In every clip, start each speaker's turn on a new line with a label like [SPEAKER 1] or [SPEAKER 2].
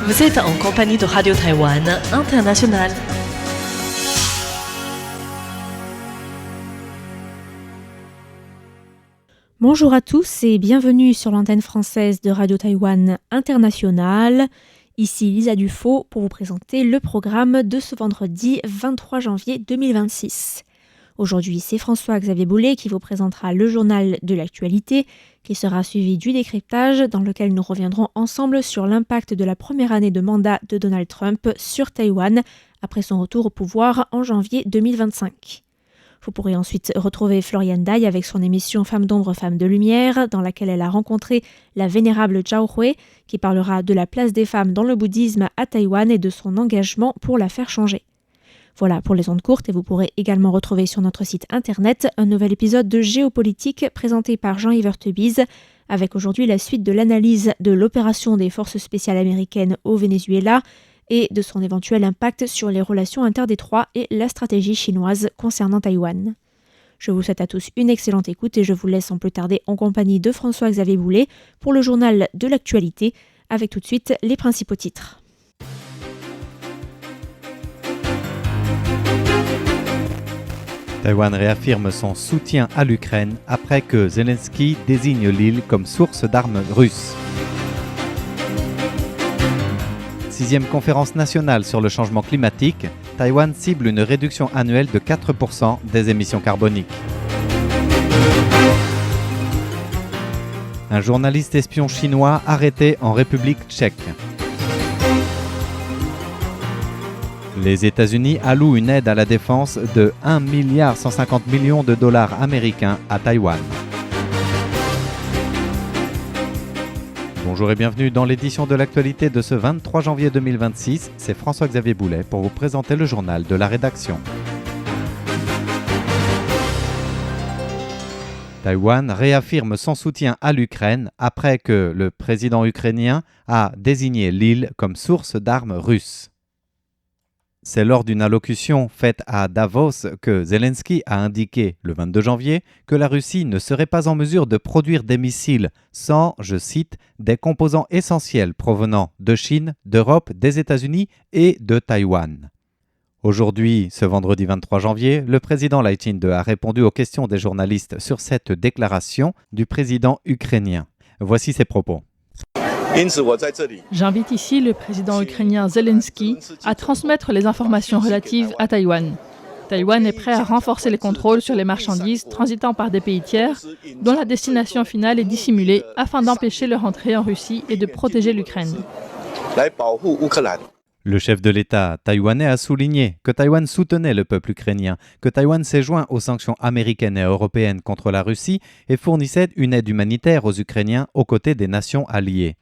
[SPEAKER 1] Vous êtes en compagnie de Radio Taïwan International.
[SPEAKER 2] Bonjour à tous et bienvenue sur l'antenne française de Radio Taïwan International. Ici Lisa Dufaux pour vous présenter le programme de ce vendredi 23 janvier 2026. Aujourd'hui, c'est François-Xavier Boulet qui vous présentera le journal de l'actualité, qui sera suivi du décryptage dans lequel nous reviendrons ensemble sur l'impact de la première année de mandat de Donald Trump sur Taïwan après son retour au pouvoir en janvier 2025. Vous pourrez ensuite retrouver Floriane Dai avec son émission Femmes d'ombre, Femmes de lumière, dans laquelle elle a rencontré la vénérable Zhao Hui, qui parlera de la place des femmes dans le bouddhisme à Taïwan et de son engagement pour la faire changer. Voilà pour les ondes courtes et vous pourrez également retrouver sur notre site internet un nouvel épisode de Géopolitique présenté par Jean-Yves Heurtebise, avec aujourd'hui la suite de l'analyse de l'opération des forces spéciales américaines au Venezuela et de son éventuel impact sur les relations interdétroits et la stratégie chinoise concernant Taïwan. Je vous souhaite à tous une excellente écoute et je vous laisse sans plus tarder en compagnie de François-Xavier Boulet pour le journal de l'actualité, avec tout de suite les principaux titres.
[SPEAKER 3] Taïwan réaffirme son soutien à l'Ukraine après que Zelensky désigne l'île comme source d'armes russes. 6e conférence nationale sur le changement climatique, Taïwan cible une réduction annuelle de 4% des émissions carboniques. Un journaliste espion chinois arrêté en République tchèque. Les États-Unis allouent une aide à la défense de 1,150 milliard de dollars américains à Taïwan. Bonjour et bienvenue dans l'édition de l'actualité de ce 23 janvier 2026. C'est François-Xavier Boulet pour vous présenter le journal de la rédaction. Taïwan réaffirme son soutien à l'Ukraine après que le président ukrainien a désigné l'île comme source d'armes russes. C'est lors d'une allocution faite à Davos que Zelensky a indiqué le 22 janvier que la Russie ne serait pas en mesure de produire des missiles sans, je cite, des composants essentiels provenant de Chine, d'Europe, des États-Unis et de Taïwan. Aujourd'hui, ce vendredi 23 janvier, le président Lai Ching-te a répondu aux questions des journalistes sur cette déclaration du président ukrainien. Voici ses propos.
[SPEAKER 4] J'invite ici le président ukrainien Zelensky à transmettre les informations relatives à Taïwan. Taïwan est prêt à renforcer les contrôles sur les marchandises transitant par des pays tiers dont la destination finale est dissimulée afin d'empêcher leur entrée en Russie et de protéger l'Ukraine.
[SPEAKER 3] Le chef de l'État taïwanais a souligné que Taïwan soutenait le peuple ukrainien, que Taïwan s'est joint aux sanctions américaines et européennes contre la Russie et fournissait une aide humanitaire aux Ukrainiens aux côtés des nations alliées.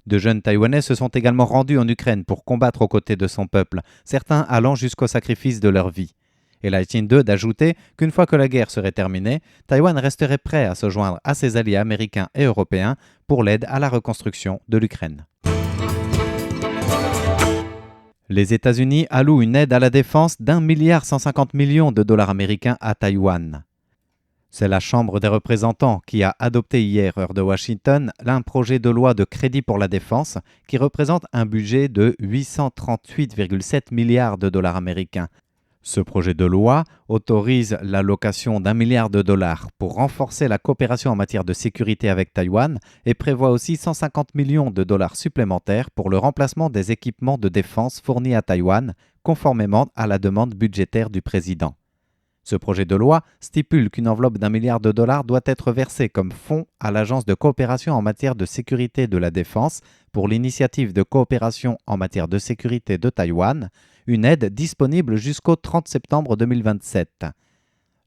[SPEAKER 3] De jeunes Taïwanais se sont également rendus en Ukraine pour combattre aux côtés de son peuple, certains allant jusqu'au sacrifice de leur vie. Et Lai Ching-te d'ajouter qu'une fois que la guerre serait terminée, Taïwan resterait prêt à se joindre à ses alliés américains et européens pour l'aide à la reconstruction de l'Ukraine. Les États-Unis allouent une aide à la défense d'1,150 milliard de dollars américains à Taïwan. C'est la Chambre des représentants qui a adopté hier, heure de Washington, un projet de loi de crédit pour la défense qui représente un budget de 838,7 milliards de dollars américains. Ce projet de loi autorise l'allocation d'1 milliard de dollars pour renforcer la coopération en matière de sécurité avec Taïwan et prévoit aussi 150 millions de dollars supplémentaires pour le remplacement des équipements de défense fournis à Taïwan, conformément à la demande budgétaire du président. Ce projet de loi stipule qu'une enveloppe d'1 milliard de dollars doit être versée comme fonds à l'Agence de coopération en matière de sécurité de la défense pour l'initiative de coopération en matière de sécurité de Taïwan, une aide disponible jusqu'au 30 septembre 2027.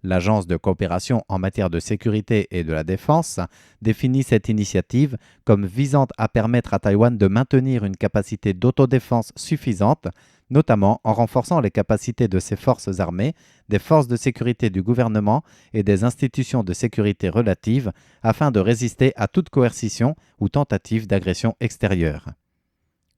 [SPEAKER 3] L'Agence de coopération en matière de sécurité et de la défense définit cette initiative comme visant à permettre à Taïwan de maintenir une capacité d'autodéfense suffisante, notamment en renforçant les capacités de ses forces armées, des forces de sécurité du gouvernement et des institutions de sécurité relatives afin de résister à toute coercition ou tentative d'agression extérieure.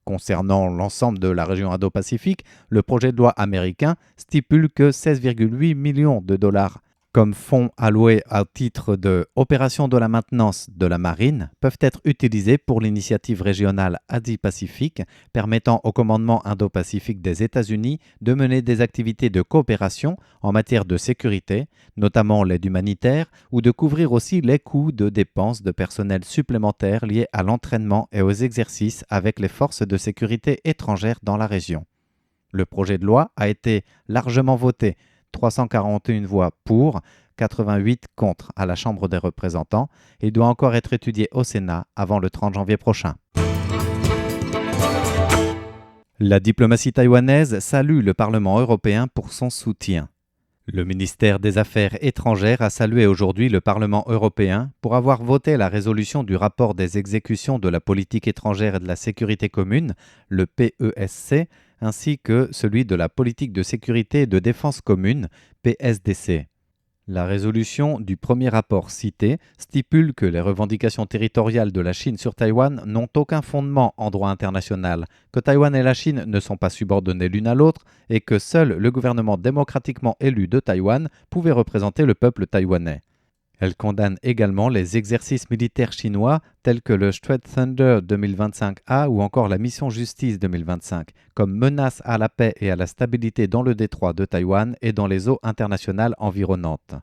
[SPEAKER 3] Concernant l'ensemble de la région Indo-Pacifique, le projet de loi américain stipule que 16,8 millions de dollars comme fonds alloués à titre de opération de la maintenance de la marine peuvent être utilisés pour l'initiative régionale Asie-Pacifique permettant au commandement Indo-Pacifique des États-Unis de mener des activités de coopération en matière de sécurité, notamment l'aide humanitaire, ou de couvrir aussi les coûts de dépenses de personnel supplémentaires liés à l'entraînement et aux exercices avec les forces de sécurité étrangères dans la région. Le projet de loi a été largement voté, 341 voix pour, 88 contre à la Chambre des représentants et doit encore être étudié au Sénat avant le 30 janvier prochain. La diplomatie taïwanaise salue le Parlement européen pour son soutien. Le ministère des Affaires étrangères a salué aujourd'hui le Parlement européen pour avoir voté la résolution du rapport des exécutions de la politique étrangère et de la sécurité commune, le PESC, ainsi que celui de la politique de sécurité et de défense commune, PSDC. La résolution du premier rapport cité stipule que les revendications territoriales de la Chine sur Taïwan n'ont aucun fondement en droit international, que Taïwan et la Chine ne sont pas subordonnés l'une à l'autre et que seul le gouvernement démocratiquement élu de Taïwan pouvait représenter le peuple taïwanais. Elle condamne également les exercices militaires chinois tels que le Straight Thunder 2025A ou encore la mission Justice 2025 comme menace à la paix et à la stabilité dans le détroit de Taïwan et dans les eaux internationales environnantes.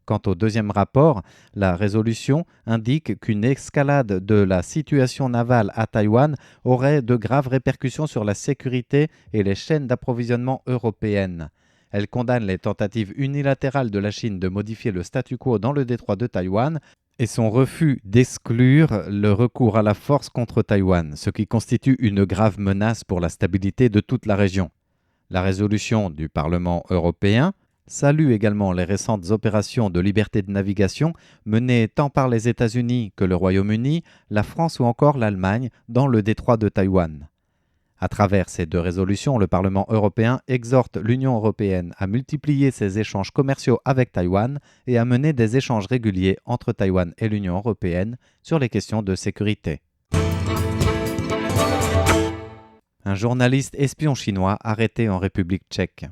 [SPEAKER 3] Quant au deuxième rapport, la résolution indique qu'une escalade de la situation navale à Taïwan aurait de graves répercussions sur la sécurité et les chaînes d'approvisionnement européennes. Elle condamne les tentatives unilatérales de la Chine de modifier le statu quo dans le détroit de Taïwan et son refus d'exclure le recours à la force contre Taïwan, ce qui constitue une grave menace pour la stabilité de toute la région. La résolution du Parlement européen salue également les récentes opérations de liberté de navigation menées tant par les États-Unis que le Royaume-Uni, la France ou encore l'Allemagne dans le détroit de Taïwan. À travers ces deux résolutions, le Parlement européen exhorte l'Union européenne à multiplier ses échanges commerciaux avec Taïwan et à mener des échanges réguliers entre Taïwan et l'Union européenne sur les questions de sécurité. Un journaliste espion chinois arrêté en République tchèque.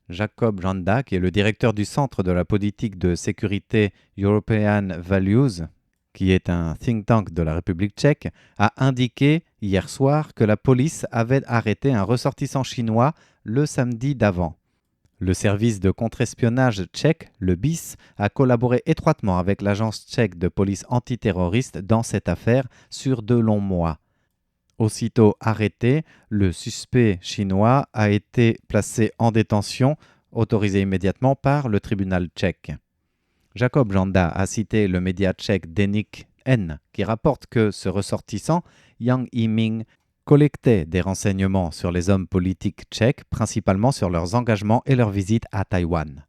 [SPEAKER 3] Jacob Janda, qui est le directeur du Centre de la politique de sécurité European Values, qui est un think tank de la République tchèque, a indiqué hier soir que la police avait arrêté un ressortissant chinois le samedi d'avant. Le service de contre-espionnage tchèque, le BIS, a collaboré étroitement avec l'agence tchèque de police antiterroriste dans cette affaire sur 2 longs mois. Aussitôt arrêté, le suspect chinois a été placé en détention, autorisé immédiatement par le tribunal tchèque. Jacob Janda a cité le média tchèque Denik N, qui rapporte que ce ressortissant, Yang Yiming, collectait des renseignements sur les hommes politiques tchèques, principalement sur leurs engagements et leurs visites à Taïwan.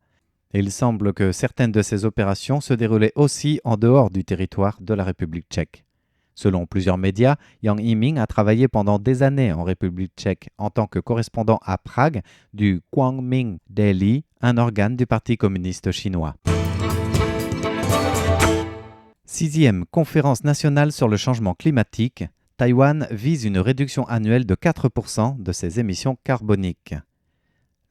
[SPEAKER 3] Et il semble que certaines de ces opérations se déroulaient aussi en dehors du territoire de la République tchèque. Selon plusieurs médias, Yang Yiming a travaillé pendant des années en République tchèque en tant que correspondant à Prague du Kwangming Daily, un organe du Parti communiste chinois. 6e conférence nationale sur le changement climatique, Taïwan vise une réduction annuelle de 4% de ses émissions carboniques.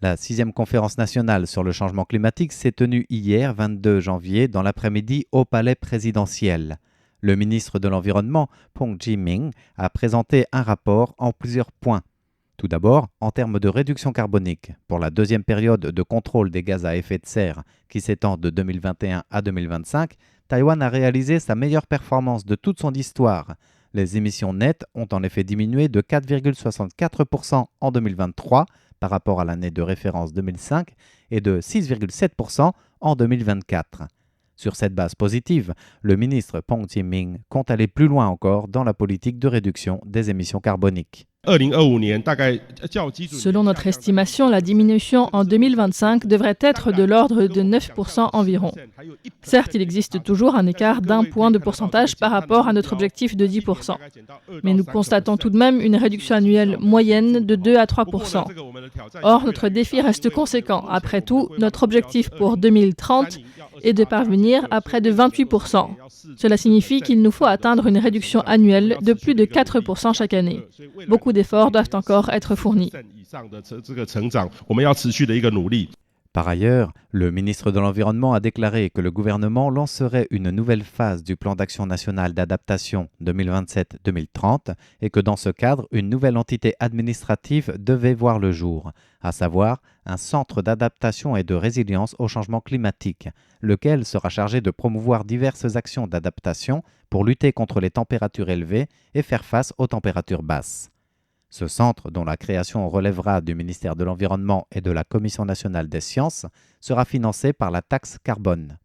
[SPEAKER 3] La 6e conférence nationale sur le changement climatique s'est tenue hier, 22 janvier, dans l'après-midi au palais présidentiel. Le ministre de l'Environnement, Phung Chi-Minh, a présenté un rapport en plusieurs points. Tout d'abord, en termes de réduction carbonique, pour la deuxième période de contrôle des gaz à effet de serre qui s'étend de 2021 à 2025, Taïwan a réalisé sa meilleure performance de toute son histoire. Les émissions nettes ont en effet diminué de 4,64% en 2023 par rapport à l'année de référence 2005 et de 6,7% en 2024. Sur cette base positive, le ministre Phung Chi-Minh compte aller plus loin encore dans la politique de réduction des émissions carboniques.
[SPEAKER 4] Selon notre estimation, la diminution en 2025 devrait être de l'ordre de 9% environ. Certes, il existe toujours un écart d'1 point de pourcentage par rapport à notre objectif de 10%. Mais nous constatons tout de même une réduction annuelle moyenne de 2 à 3%. Or, notre défi reste conséquent. Après tout, notre objectif pour 2030 est de parvenir à près de 28%. Cela signifie qu'il nous faut atteindre une réduction annuelle de plus de 4% chaque année. Beaucoup d'efforts doivent encore être fournis.
[SPEAKER 3] Par ailleurs, le ministre de l'Environnement a déclaré que le gouvernement lancerait une nouvelle phase du plan d'action national d'adaptation 2027-2030 et que dans ce cadre, une nouvelle entité administrative devait voir le jour, à savoir un centre d'adaptation et de résilience au changement climatique, lequel sera chargé de promouvoir diverses actions d'adaptation pour lutter contre les températures élevées et faire face aux températures basses. Ce centre, dont la création relèvera du ministère de l'Environnement et de la Commission nationale des sciences, sera financé par la taxe carbone.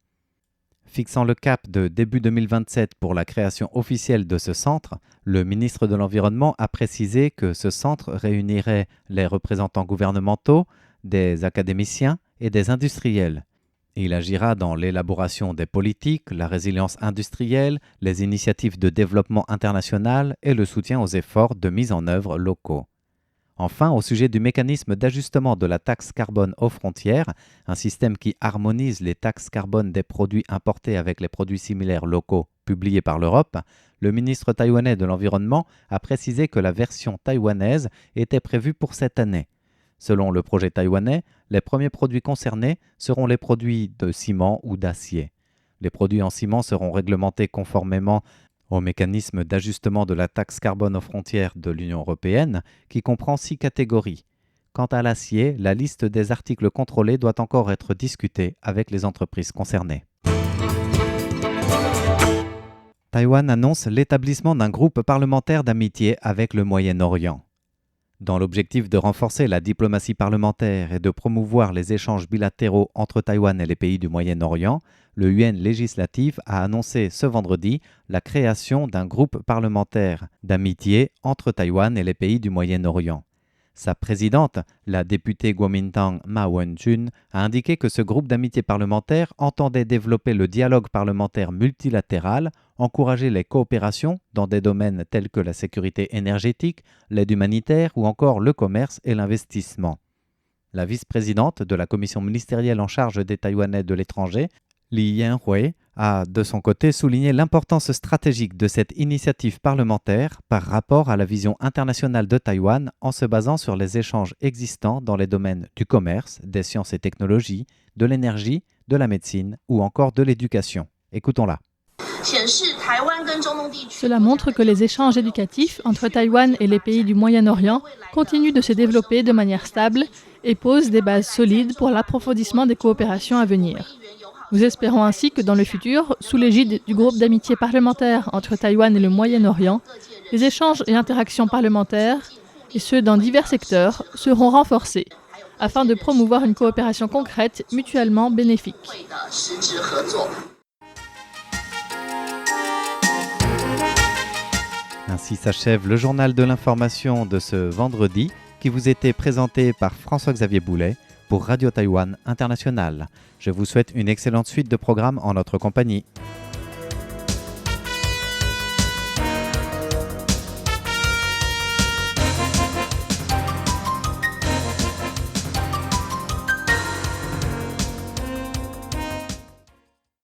[SPEAKER 3] Fixant le cap de début 2027 pour la création officielle de ce centre, le ministre de l'Environnement a précisé que ce centre réunirait les représentants gouvernementaux, des académiciens et des industriels. Il agira dans l'élaboration des politiques, la résilience industrielle, les initiatives de développement international et le soutien aux efforts de mise en œuvre locaux. Enfin, au sujet du mécanisme d'ajustement de la taxe carbone aux frontières, un système qui harmonise les taxes carbone des produits importés avec les produits similaires locaux publiés par l'Europe, le ministre taïwanais de l'Environnement a précisé que la version taïwanaise était prévue pour cette année. Selon le projet taïwanais, les premiers produits concernés seront les produits de ciment ou d'acier. Les produits en ciment seront réglementés conformément au mécanisme d'ajustement de la taxe carbone aux frontières de l'Union européenne, qui comprend 6 catégories. Quant à l'acier, la liste des articles contrôlés doit encore être discutée avec les entreprises concernées. Taïwan annonce l'établissement d'un groupe parlementaire d'amitié avec le Moyen-Orient. Dans l'objectif de renforcer la diplomatie parlementaire et de promouvoir les échanges bilatéraux entre Taïwan et les pays du Moyen-Orient, le Yuan législatif a annoncé ce vendredi la création d'un groupe parlementaire d'amitié entre Taïwan et les pays du Moyen-Orient. Sa présidente, la députée Kuomintang Ma Wen-chun, a indiqué que ce groupe d'amitié parlementaire entendait développer le dialogue parlementaire multilatéral, encourager les coopérations dans des domaines tels que la sécurité énergétique, l'aide humanitaire ou encore le commerce et l'investissement. La vice-présidente de la commission ministérielle en charge des Taïwanais de l'étranger, Li Yanhui, a de son côté souligné l'importance stratégique de cette initiative parlementaire par rapport à la vision internationale de Taïwan en se basant sur les échanges existants dans les domaines du commerce, des sciences et technologies, de l'énergie, de la médecine ou encore de l'éducation. Écoutons-la.
[SPEAKER 4] Cela montre que les échanges éducatifs entre Taïwan et les pays du Moyen-Orient continuent de se développer de manière stable et posent des bases solides pour l'approfondissement des coopérations à venir. Nous espérons ainsi que dans le futur, sous l'égide du groupe d'amitié parlementaire entre Taïwan et le Moyen-Orient, les échanges et interactions parlementaires, et ceux dans divers secteurs, seront renforcés, afin de promouvoir une coopération concrète mutuellement bénéfique.
[SPEAKER 3] Ainsi s'achève le journal de l'information de ce vendredi, qui vous était présenté par François-Xavier Boulet pour Radio Taïwan International. Je vous souhaite une excellente suite de programmes en notre compagnie.